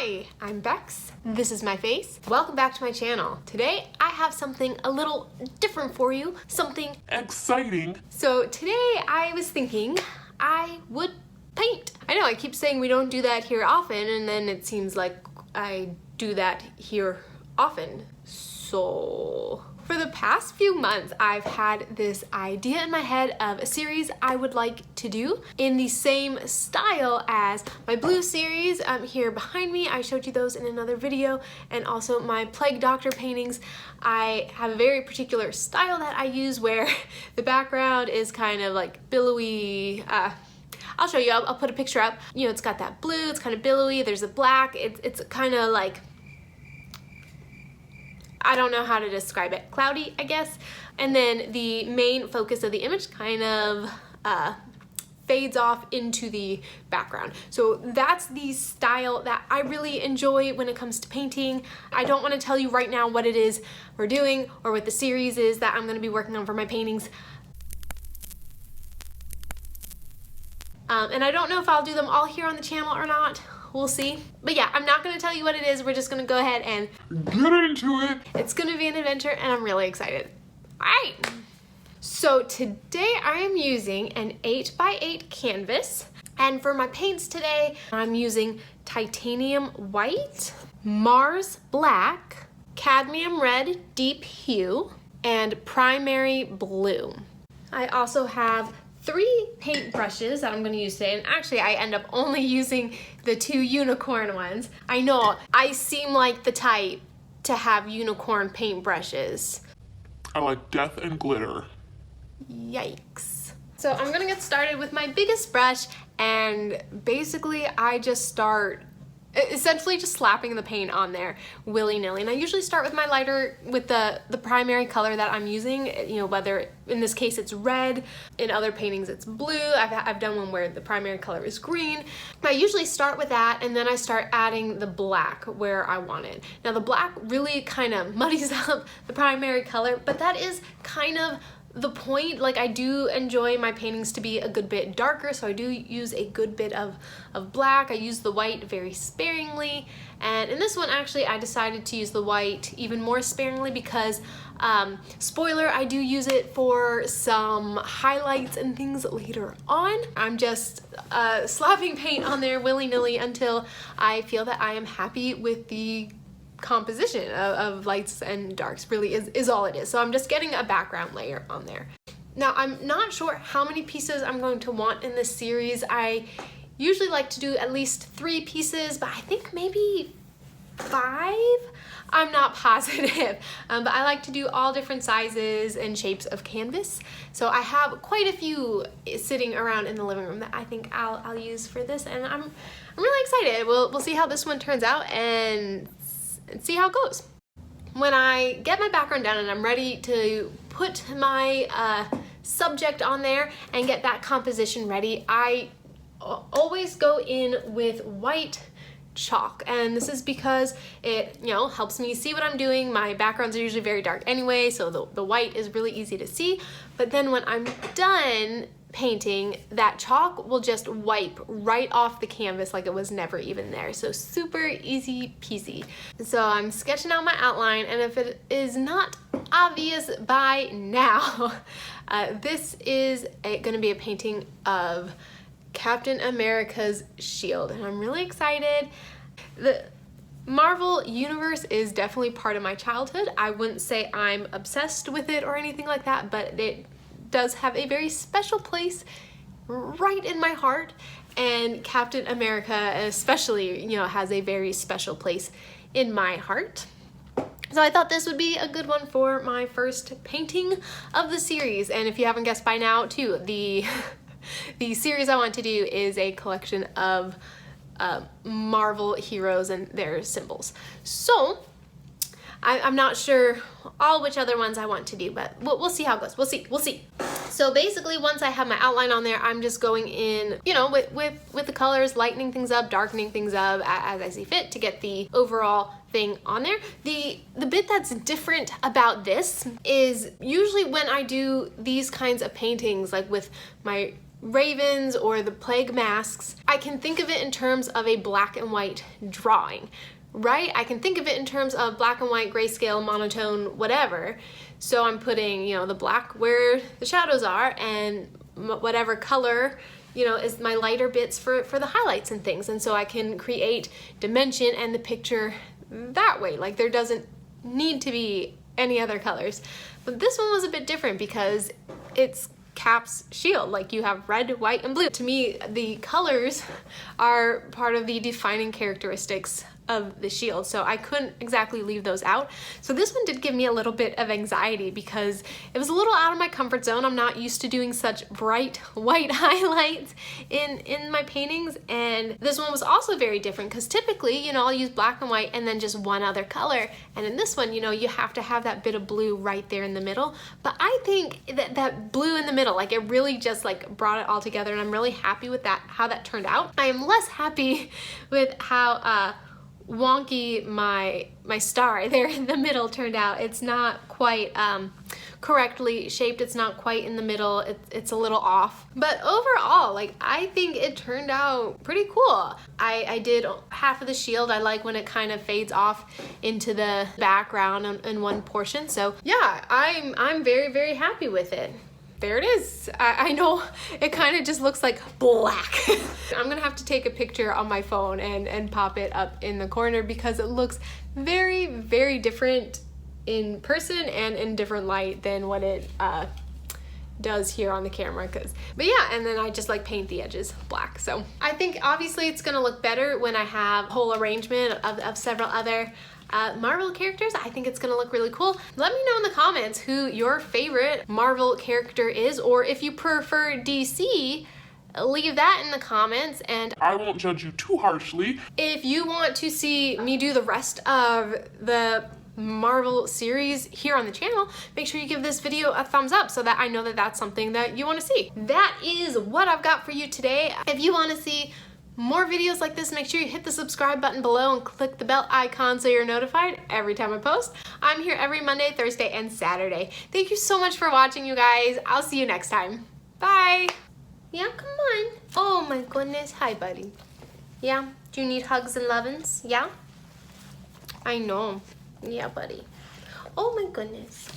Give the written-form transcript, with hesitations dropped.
Hi, I'm Bex. This is my face. Welcome back to my channel. Today I have something a little different for you, something exciting. So today I was thinking I would paint. I know I keep saying we don't do that here often, and then it seems like I do that here often. So for the past few months, I've had this idea in my head of a series I would like to do in the same style as my blue series here behind me. I showed you those in another video, and also my Plague Doctor paintings. I have a very particular style that I use where the background is kind of like billowy. I'll show you, I'll put a picture up. You know, it's got that blue, it's kind of billowy, there's a black, it's kind of like, I don't know how to describe it, cloudy, I guess. And then the main focus of the image kind of fades off into the background. So that's the style that I really enjoy when it comes to painting. I don't want to tell you right now what it is we're doing or what the series is that I'm going to be working on for my paintings. And I don't know if I'll do them all here on the channel or not. We'll see. But yeah, I'm not gonna tell you what it is. We're just gonna go ahead and get into it. It's gonna be an adventure and I'm really excited. All right. So today I am using an 8x8 canvas. And for my paints today, I'm using titanium white, Mars black, cadmium red deep hue, and primary blue. I also have 3 paint brushes that I'm going to use today, and actually I end up only using the 2 unicorn ones. I know, I seem like the type to have unicorn paint brushes. I like death and glitter. Yikes. So I'm going to get started with my biggest brush, and basically I just start essentially just slapping the paint on there willy-nilly. And I usually start with my lighter, with the primary color that I'm using, you know, whether in this case it's red, in other paintings it's blue. I've done one where the primary color is green. I usually start with that, and then I start adding the black where I want it. Now the black really kind of muddies up the primary color, but that is kind of the point. Like, I do enjoy my paintings to be a good bit darker, so I do use a good bit of black. I use the white very sparingly, and in this one actually I decided to use the white even more sparingly because spoiler, I do use it for some highlights and things later on. I'm just slapping paint on there willy-nilly until I feel that I am happy with the composition of lights and darks. Really is all it is. So I'm just getting a background layer on there. Now I'm not sure how many pieces I'm going to want in this series. I usually like to do at least 3 pieces, but I think maybe 5? I'm not positive, but I like to do all different sizes and shapes of canvas. So I have quite a few sitting around in the living room that I think I'll use for this, and I'm really excited. We'll see how this one turns out and see how it goes. When I get my background down and I'm ready to put my subject on there and get that composition ready, I always go in with white chalk, and this is because it, you know, helps me see what I'm doing. My backgrounds are usually very dark anyway, so the white is really easy to see, but then when I'm done painting, that chalk will just wipe right off the canvas like it was never even there. So super easy peasy. So I'm sketching out my outline, and if it is not obvious by now, this is gonna be a painting of Captain America's shield, and I'm really excited. The Marvel universe is definitely part of my childhood. I wouldn't say I'm obsessed with it or anything like that, but it does have a very special place right in my heart, and Captain America especially, you know, has a very special place in my heart. So I thought this would be a good one for my first painting of the series. And if you haven't guessed by now too, the series I want to do is a collection of Marvel heroes and their symbols. So I'm not sure all which other ones I want to do, but we'll see how it goes. We'll see. So basically, once I have my outline on there, I'm just going in, you know, with the colors, lightening things up, darkening things up as I see fit to get the overall thing on there. The bit that's different about this is usually when I do these kinds of paintings, like with my ravens or the plague masks, I can think of it in terms of a black and white drawing, right? I can think of it in terms of black and white, grayscale, monotone, whatever. So I'm putting, you know, the black where the shadows are, and whatever color, you know, is my lighter bits for the highlights and things. And so I can create dimension and the picture that way. Like, there doesn't need to be any other colors. But this one was a bit different because it's Cap's shield. Like, you have red, white, and blue. To me, the colors are part of the defining characteristics of the shield, so I couldn't exactly leave those out. So this one did give me a little bit of anxiety because it was a little out of my comfort zone. I'm not used to doing such bright white highlights in my paintings, and this one was also very different because typically, you know, I'll use black and white and then just one other color, and in this one, you know, you have to have that bit of blue right there in the middle. But I think that blue in the middle, like, it really just like brought it all together, and I'm really happy with that, how that turned out. I am less happy with how wonky my star there in the middle turned out. It's not quite correctly shaped. It's not quite in the middle. It's a little off. But overall, like, I think it turned out pretty cool. I did half of the shield. I like when it kind of fades off into the background in one portion. So yeah, I'm very, very happy with it. There it is. I know it kind of just looks like black. I'm gonna have to take a picture on my phone and pop it up in the corner because it looks very, very different in person and in different light than what it does here on the camera. But yeah, and then I just like paint the edges black. So I think obviously it's gonna look better when I have a whole arrangement of several other Marvel characters. I think it's gonna look really cool. Let me know in the comments who your favorite Marvel character is, or if you prefer DC, leave that in the comments, and I won't judge you too harshly. if you want to see me do the rest of the Marvel series here on the channel, make sure you give this video a thumbs up so that I know that that's something that you want to see. That is what I've got for you today. If you want to see more videos like this, make sure you hit the subscribe button below and click the bell icon so you're notified every time I post. I'm here every Monday, Thursday, and Saturday. Thank you so much for watching, you guys. I'll see you next time. Bye. Yeah, come on. Oh my goodness. Hi, buddy. Yeah? Do you need hugs and lovin's? Yeah? I know. Yeah, buddy. Oh my goodness.